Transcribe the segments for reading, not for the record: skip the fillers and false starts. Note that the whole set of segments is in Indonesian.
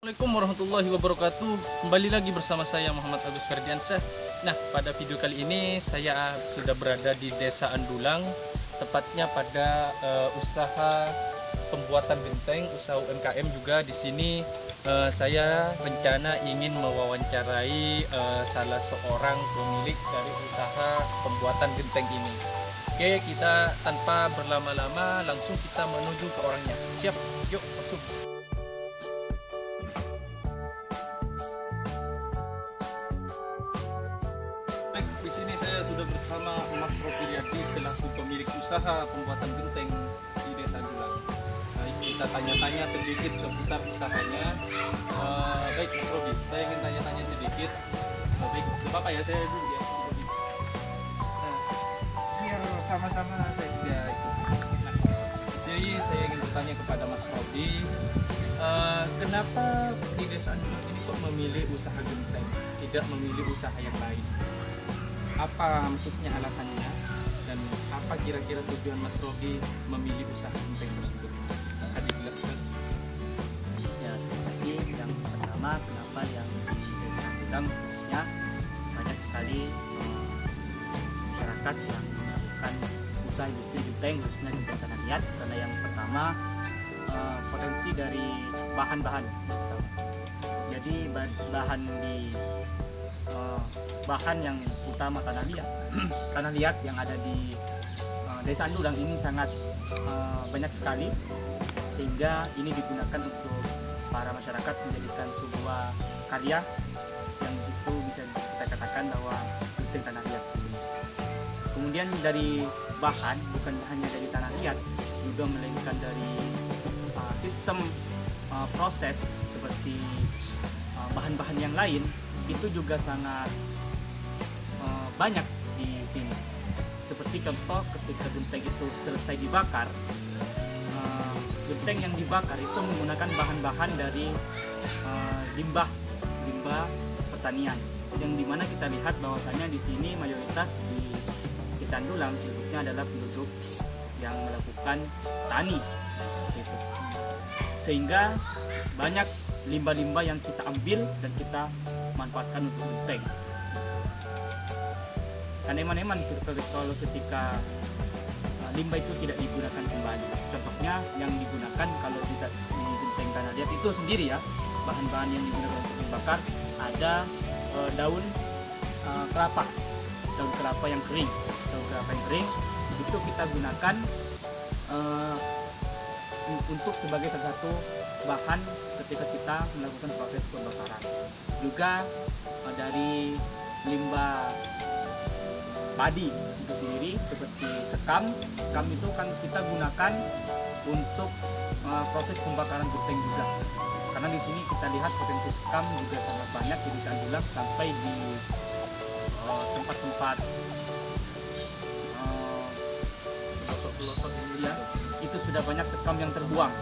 Assalamualaikum warahmatullahi wabarakatuh. Kembali lagi bersama saya Muhammad Agus Ferdiansyah. Nah, pada video kali ini saya sudah berada di Desa Andulang, tepatnya pada usaha pembuatan genteng, usaha UMKM juga. Di sini saya rencana ingin mewawancarai salah seorang pemilik dari usaha pembuatan genteng ini. Oke, kita tanpa berlama-lama langsung kita menuju ke orangnya. Siap? Yuk, langsung. Di sini saya sudah bersama Mas Robiliadi selaku pemilik usaha pembuatan genteng di Desa Andulang. Nah, kita tanya-tanya sedikit seputar usahanya. Baik Mas Robi, saya ingin tanya-tanya sedikit. Baik, apa ya saya dulu ya Mas Robi. Nah, biar sama-sama saya juga ikut. Nah, jadi saya ingin bertanya kepada Mas Robi, kenapa di Desa Andulang ini kok memilih usaha genteng, tidak memilih usaha yang lain? Apa maksudnya, alasannya, dan apa kira-kira tujuan Mas Robi memilih usaha genteng tersebut? Bisa dijelaskan? Ya, terima kasih. Yang pertama, kenapa yang di Desa Andulang khususnya banyak sekali masyarakat yang melakukan usaha industri genteng, khususnya genteng tanah liat. Karena yang pertama, potensi dari bahan-bahan. Jadi bahan yang utama tanah liat yang ada di Desa Andulang ini sangat banyak sekali, sehingga ini digunakan untuk para masyarakat menjadikan sebuah karya yang itu bisa kita katakan bahwa genteng tanah liat. Kemudian dari bahan, bukan hanya dari tanah liat, juga melainkan dari sistem proses seperti bahan-bahan yang lain, itu juga sangat banyak di sini. Seperti contoh, ketika genteng itu selesai dibakar, genteng yang dibakar itu menggunakan bahan-bahan dari limbah pertanian, yang dimana kita lihat bahwasanya di sini mayoritas di Desa Andulang penduduknya adalah penduduk yang melakukan tani, gitu. Sehingga banyak limbah-limbah yang kita ambil dan kita manfaatkan untuk genteng. Kan eman-eman kalau ketika limbah itu tidak digunakan kembali. Contohnya yang digunakan kalau di genteng tanah liat itu sendiri ya, bahan-bahan yang digunakan untuk dibakar ada daun kelapa yang kering. Daun kelapa yang kering itu kita gunakan untuk sebagai salah satu bahan ketika kita melakukan proses pembakaran. Juga dari limbah padi itu sendiri, seperti sekam itu kan kita gunakan untuk proses pembakaran genteng juga. Karena di sini kita lihat potensi sekam juga sangat banyak di Desa Andulang, sampai di tempat-tempat pelosok ya, itu sudah banyak sekam yang terbuang.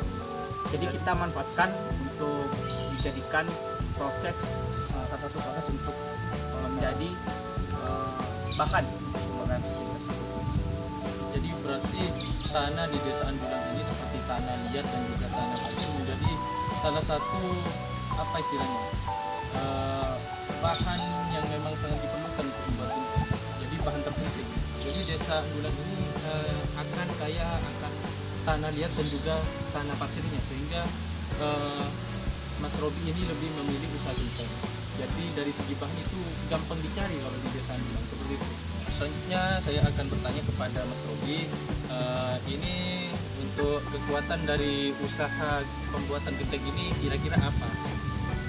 Jadi kita manfaatkan untuk dijadikan proses, salah satu proses untuk menjadi bahan. Jadi berarti tanah di Desa Andulang ini seperti tanah liat dan juga tanah pasir menjadi salah satu apa istilahnya, bahan yang memang sangat diperlukan untuk membuat genteng. Jadi bahan terpenting. Jadi Desa Andulang ini akan kaya akan tanah liat dan juga tanah pasirnya, sehingga Mas Robi ini lebih memilih usaha genteng. Jadi dari segi bahan itu gampang dicari kalau di Desa Andulang, seperti itu. Selanjutnya saya akan bertanya kepada Mas Robi, ini untuk kekuatan dari usaha pembuatan genteng ini kira-kira apa?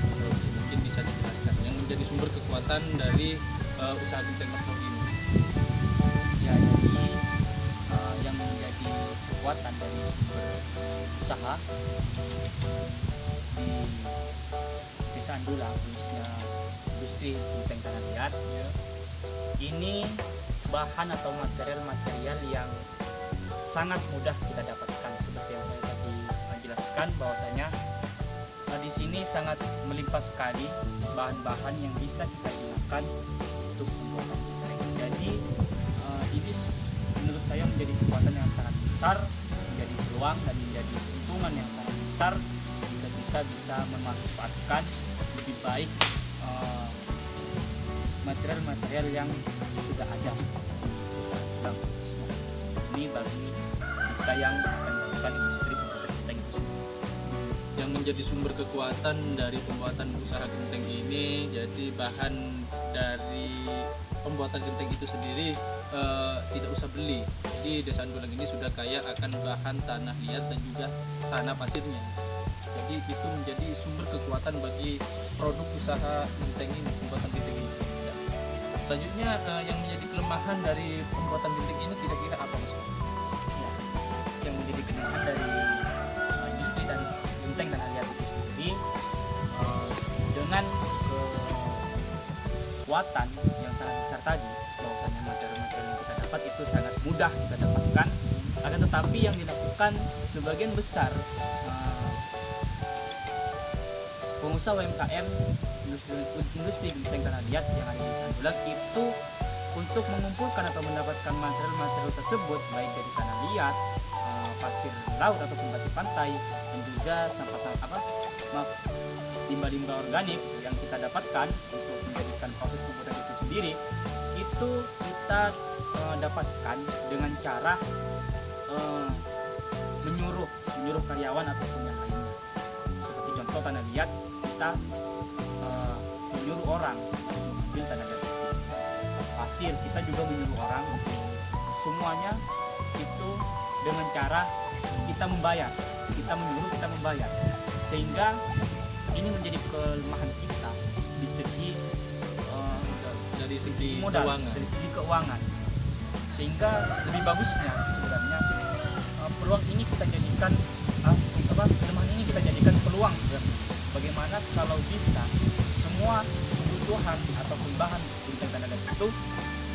Mas Robi, mungkin bisa dijelaskan yang menjadi sumber kekuatan dari usaha genteng Mas Robi ini. Ya, jadi yang menjadi kekuatan dari sumber usaha di Desa Andulang, khususnya industri genteng tanah liat, ini bahan atau material yang sangat mudah kita dapatkan. Seperti yang saya tadi menjelaskan bahwasanya di sini sangat melimpah sekali bahan-bahan yang bisa kita gunakan untuk pembuatan genteng. Jadi ini menurut saya menjadi kekuatan yang sangat besar, menjadi peluang dan menjadi keuntungan yang sangat besar jika kita kita bisa memanfaatkan lebih baik material-material yang sudah ada. Ini bagi kita yang akan melakukan industri pembuatan genteng itu. Yang menjadi sumber kekuatan dari pembuatan usaha genteng ini, jadi bahan dari pembuatan genteng itu sendiri tidak usah beli. Jadi Desa Andulang ini sudah kaya akan bahan tanah liat dan juga tanah pasirnya. Jadi itu menjadi sumber kekuatan bagi produk usaha genteng ini, pembuatan genteng ini. Ya. Selanjutnya yang menjadi kelemahan dari pembuatan genteng ini kira-kira apa, Mas? Ya, yang menjadi kelemahan dari industri dan genteng tanah liat itu sendiri, dengan kekuatan yang sangat besar tadi, bahwasanya material-material yang kita dapat itu sangat mudah kita dapatkan, akan tetapi yang dilakukan sebagian besar pengusaha UMKM industri genteng tanah liat yang ada di Andulang itu untuk mengumpulkan atau mendapatkan material-material tersebut, baik dari tanah liat, pasir laut ataupun pasir pantai, dan juga sampah-sampah limbah-limbah organik yang kita dapatkan untuk menjadikan proses pembuatan itu sendiri, itu kita dapatkan dengan cara menyuruh karyawan ataupun yang lainnya. Seperti contoh tanah liat, kita menyuruh orang untuk mengambil tanah liat itu. Pasir, kita juga menyuruh orang untuk semuanya itu dengan cara kita membayar, kita menyuruh, kita membayar, sehingga ini menjadi kelemahan kita di segi dari sisi modal, keuangan. dari segi keuangan, sehingga lebih bagusnya sebenarnya peluang ini kita jadikan kelemahan ini kita jadikan peluang sebenarnya. Bagaimana kalau bisa semua kebutuhan ataupun bahan genteng tanah liat itu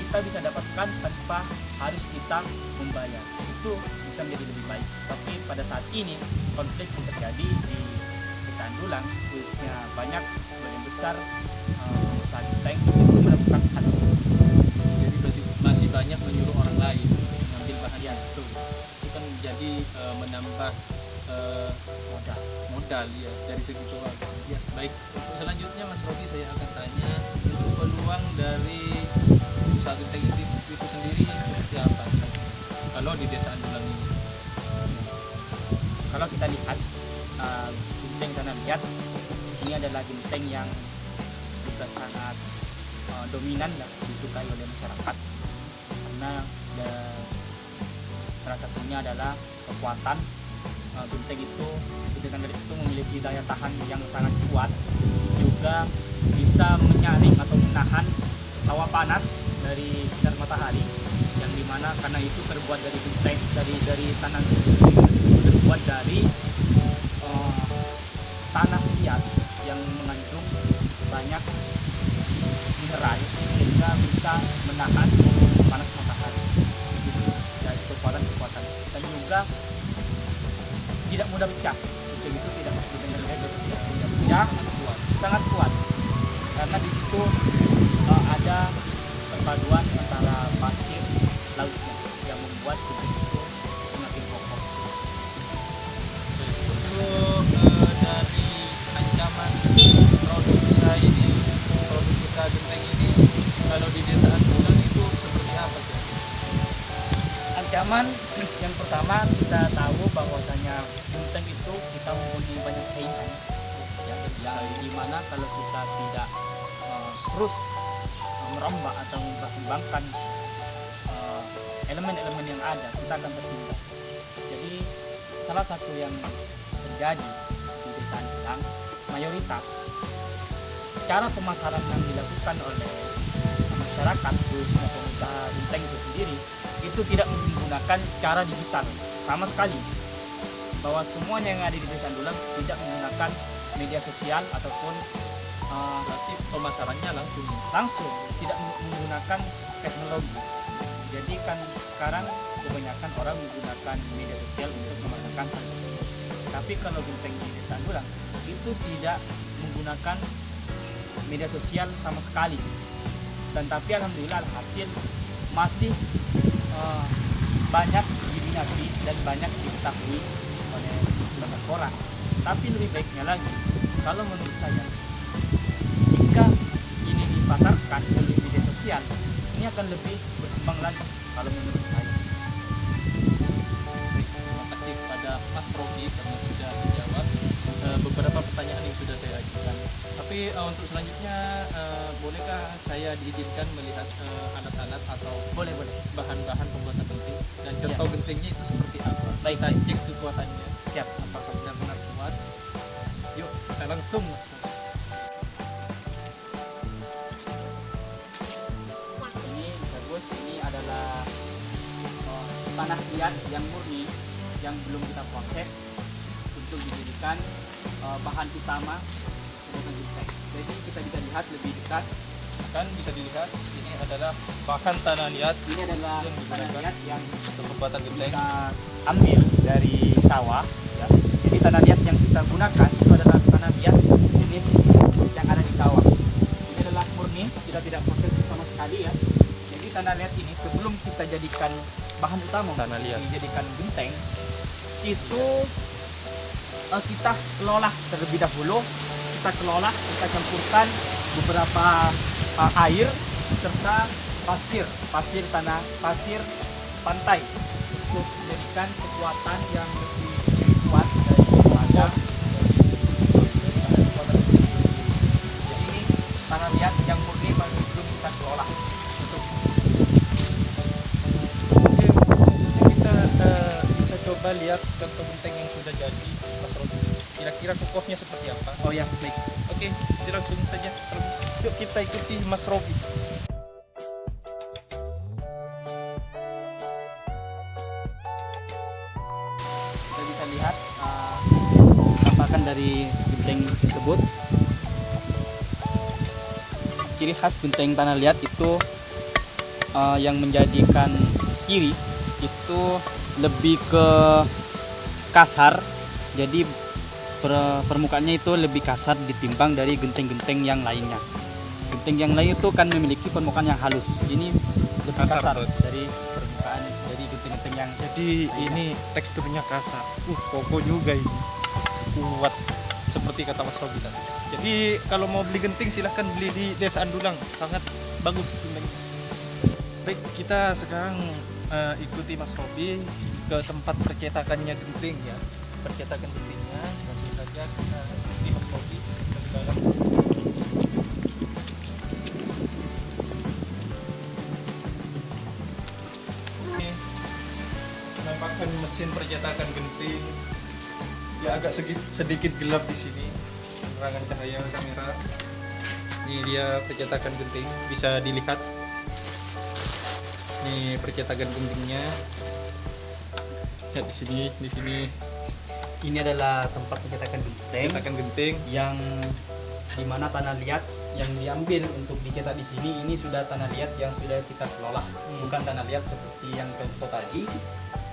kita bisa dapatkan tanpa harus kita membayar, itu bisa menjadi lebih baik. Tapi pada saat ini konflik yang terjadi di Desa Andulang, khususnya banyak sebagian besar usaha genteng itu melakukan hal itu. Jadi masih banyak menyuruh orang lain mengambil bahan Ya, itu itu kan menjadi menambah modal ya dari segi keuangan. Ya, baik. Untuk selanjutnya Mas Rogi, saya akan tanya untuk peluang dari usaha genteng itu sendiri seperti apa kalau di Desa Andulang ini? Kalau kita lihat genteng tanah liat ini adalah genteng yang juga sangat dominan dan disukai oleh masyarakat, karena salah satunya adalah kekuatan genteng itu. Genteng tanah liat itu memiliki daya tahan yang sangat kuat, juga bisa menyaring atau menahan hawa panas dari sinar matahari, yang dimana karena itu terbuat dari genteng dari tanah terbuat dari tanah liat yang mengandung banyak mineral sehingga bisa menahan panas matahari. Itu dari kekuatan dan juga tidak mudah pecah. Itu tidak tidak mudah pecah, sangat kuat karena di situ ada perpaduan antara pasir lautnya yang membuat itu semakin kokoh. Untuk dari ancaman produk usaha genteng ini kalau di Desa Andulang itu seperti apa sih? Ancaman yang pertama, kita tahu bahwasanya genteng itu kita mempunyai banyak saingan yang dimana kalau kita tidak terus merombak atau memperkembangkan elemen-elemen yang ada, kita akan tertinggal. Jadi salah satu yang terjadi di Desa Andulang, mayoritas cara pemasaran yang dilakukan oleh masyarakat khususnya pengusaha genteng itu sendiri itu tidak menggunakan cara digital sama sekali, bahwa semuanya yang ada di Desa Andulang tidak menggunakan media sosial ataupun Berarti pemasarannya langsung tidak menggunakan teknologi. Jadi kan sekarang kebanyakan orang menggunakan media sosial untuk memasarkan hal tersebut. Tapi kalau genteng di Desa Andulang itu tidak menggunakan media sosial sama sekali. Dan tapi alhamdulillah hasil masih banyak diminati dan banyak diketahui oleh banyak orang. Tapi lebih baiknya lagi, kalau menurut saya, jika ini dipasarkan di media sosial, ini akan lebih berkembang lagi kalau menurut saya. Terima kasih kepada Mas Robi karena sudah menjawab beberapa pertanyaan yang sudah saya ajukan. Tapi untuk selanjutnya bolehkah saya diizinkan melihat alat-alat atau Boleh. bahan-bahan pembuatan genting dan contoh gentingnya itu seperti apa? Baik. Kita cek kekuatannya. Siap. Apakah benar-benar kuat? Yuk kita langsung Mas Robi. Ini bagus, ini adalah tanah liat yang murni yang belum kita proses untuk dijadikan bahan utama pembuatan genteng. Jadi kita bisa lihat lebih dekat. Kan bisa dilihat ini adalah bahan tanah liat Ini adalah Yang tanah digunakan. liat yang untuk pembuatan genteng. kita ambil dari sawah. Ya. Jadi tanah liat yang kita gunakan itu adalah tanah liat jenis yang ada di sawah. Ini adalah murni, kita tidak proses sama sekali ya. Jadi tanah liat ini sebelum kita jadikan bahan utama Tanah untuk liat. dijadikan genteng, itu kita kelola terlebih dahulu. Kita kelola, kita campurkan beberapa air serta pasir pantai untuk menjadikan kekuatan yang lebih kuat daripada jadi tanah liat yang murni baru kita kelola untuk Oke, kita bisa coba lihat contoh genteng yang sudah jadi Mas Robi. Kira-kira kokohnya seperti apa? oh ya baik. Oke, langsung saja. Yuk kita ikuti Mas Robi. Kita bisa lihat tampakan dari genteng tersebut. Ciri khas genteng tanah liat itu yang menjadikan ciri itu lebih ke kasar. Jadi permukaannya itu lebih kasar ditimbang dari genteng-genteng yang lainnya. Genteng yang lain itu kan memiliki permukaan yang halus. Ini lebih Kasar, kasar, betul. dari permukaan dari genteng-genteng yang Jadi ini teksturnya kasar. Kokoh juga ini. Kuat seperti kata Mas Robi tadi. Jadi kalau mau beli genting silahkan beli di Desa Andulang. Sangat bagus gentengnya. Baik, kita sekarang ikuti Mas Robi ke tempat percetakannya genting ya. Percetakan gentingnya langsung saja kita ikuti Mas Robi ke dalam. Ini penampakan mesin percetakan genting. Ya agak sedikit gelap di sini penerangan cahaya kamera. Ini dia percetakan genting, bisa dilihat. Ini percetakan gentingnya. Ya di sini ini adalah tempat pencetakan genteng percetakan genting. yang dimana tanah liat yang diambil untuk dicetak di sini ini sudah tanah liat yang sudah kita kelola, bukan tanah liat seperti yang contoh tadi.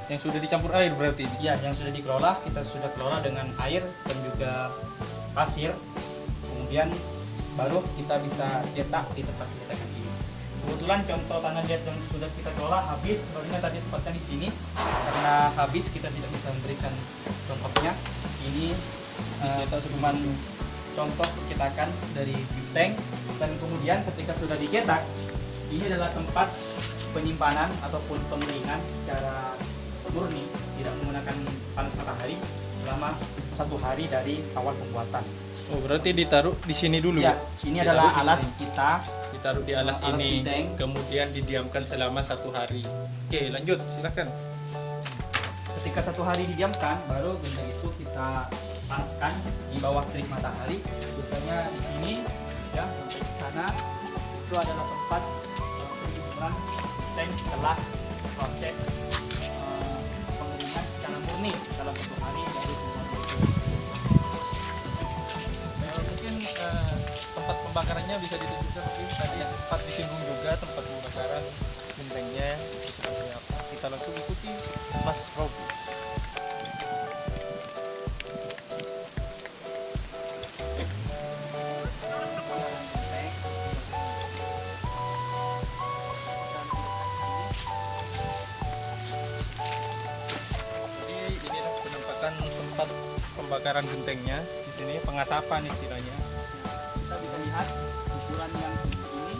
Yang sudah dicampur air berarti ini. Ya, yang sudah dikelola, kita sudah kelola dengan air dan juga pasir. Kemudian baru kita bisa cetak di tempat pencetakan ini. Kebetulan contoh tanah liat yang sudah kita kelola habis, barunya tadi tempatnya di sini. Karena habis kita tidak bisa memberikan contohnya. Ini cuma contoh cetakan dari genteng, dan kemudian ketika sudah dicetak, ini adalah tempat penyimpanan ataupun pengeringan secara murni, tidak menggunakan panas matahari selama 1 hari dari awal pembuatan. Oh, berarti ditaruh di sini dulu Ya, ya. ini Ditaruh adalah di alas sini. kita. Ditaruh di alas Alas ini, genteng. kemudian didiamkan selama 1 hari. Oke, lanjut, silakan. Ketika 1 hari didiamkan, baru genteng itu kita panaskan di bawah terik matahari. Biasanya di sini, ya, sampai di sana itu adalah tempat penyimpanan genteng setelah proses pengeringan secara murni dalam 1 hari dari pembuatan itu. Mungkin tempat pembakarannya bisa ditunjukkan mungkin tadi tempat disinggung juga tempat pembakaran gentengnya itu seperti apa. Kita langsung ikuti Mas Robi. Jadi inilah penampakan tempat pembakaran gentengnya. Di sini pengasapan istilahnya. Kita bisa lihat ukuran yang seperti ini.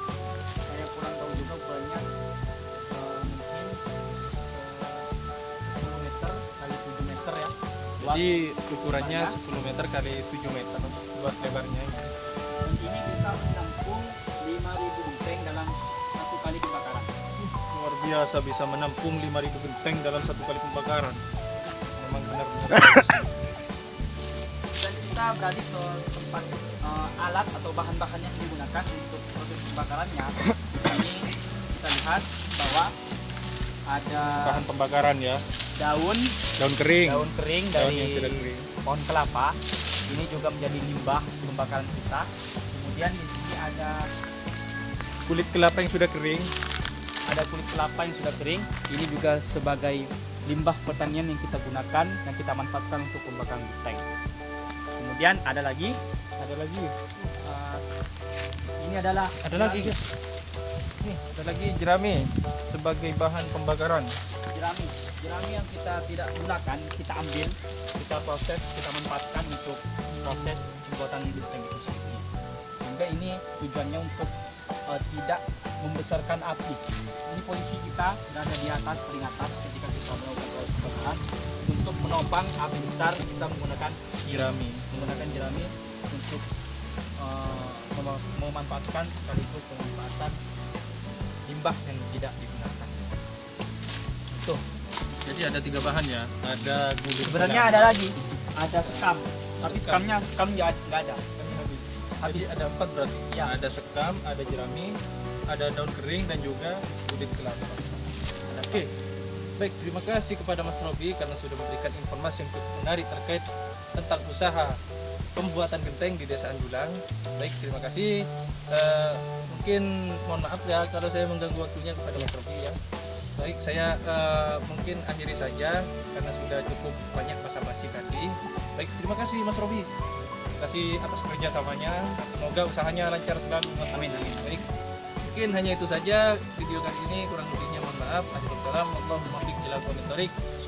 Saya kurang tahu juga ukurannya, mungkin 10 meter kali 7 meter ya. Jadi ukurannya 10 meter kali 7 meter luas lebarnya. Dan ini bisa menampung 5.000 genteng dalam satu kali pembakaran. Luar biasa, bisa menampung 5.000 genteng dalam satu kali pembakaran. Memang benar-benar bagus. Dan kita beralih ke tempat alat atau bahan-bahan yang digunakan untuk proses pembakarannya. Ini kita lihat bahwa ada Bahan pembakaran ya, daun kering. daun kering Daun dari yang sudah kering. pohon kelapa. Ini juga menjadi limbah pembakaran kita. Kemudian di sini ada Kulit kelapa yang sudah kering. kulit kelapa yang sudah kering. Ini juga sebagai limbah pertanian yang kita gunakan, yang kita manfaatkan untuk pembakaran genteng. Kemudian ada lagi ini adalah Ada lagi guys. Nih, ada lagi jerami sebagai bahan pembakaran. jerami yang kita tidak gunakan, kita ambil, kita proses, kita manfaatkan untuk proses pembuatan genteng itu sendiri. Sehingga ini tujuannya untuk tidak membesarkan api. Ini posisi kita berada di atas, paling atas ketika kita melakukan proses pembakaran. Untuk menopang api besar kita menggunakan jerami untuk memanfaatkan sekaligus pemanfaatan limbah yang tidak digunakan. Tuh, Jadi ada 3 bahan ya. Ada kulit sebenarnya kelapa. ada lagi, ada sekam, tapi sekam nggak ada. Jadi ada 4 berarti. Ya. Ada sekam, ada jerami, ada daun kering dan juga kulit kelapa. Oke. Baik, terima kasih kepada Mas Robi karena sudah memberikan informasi yang cukup menarik terkait tentang usaha pembuatan genteng di Desa Andulang. Baik, terima kasih. Mungkin mohon maaf ya kalau saya mengganggu waktunya kepada Mas Robi ya. Baik, saya mungkin akhiri saja karena sudah cukup banyak basa-basi tadi. Baik, terima kasih Mas Robi. Terima kasih atas kerjasamanya. Semoga usahanya lancar selalu Mas. Amin. Baik, mungkin hanya itu saja video kali ini, kurang lebihnya mohon maaf.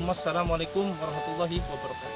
Assalamualaikum warahmatullahi wabarakatuh.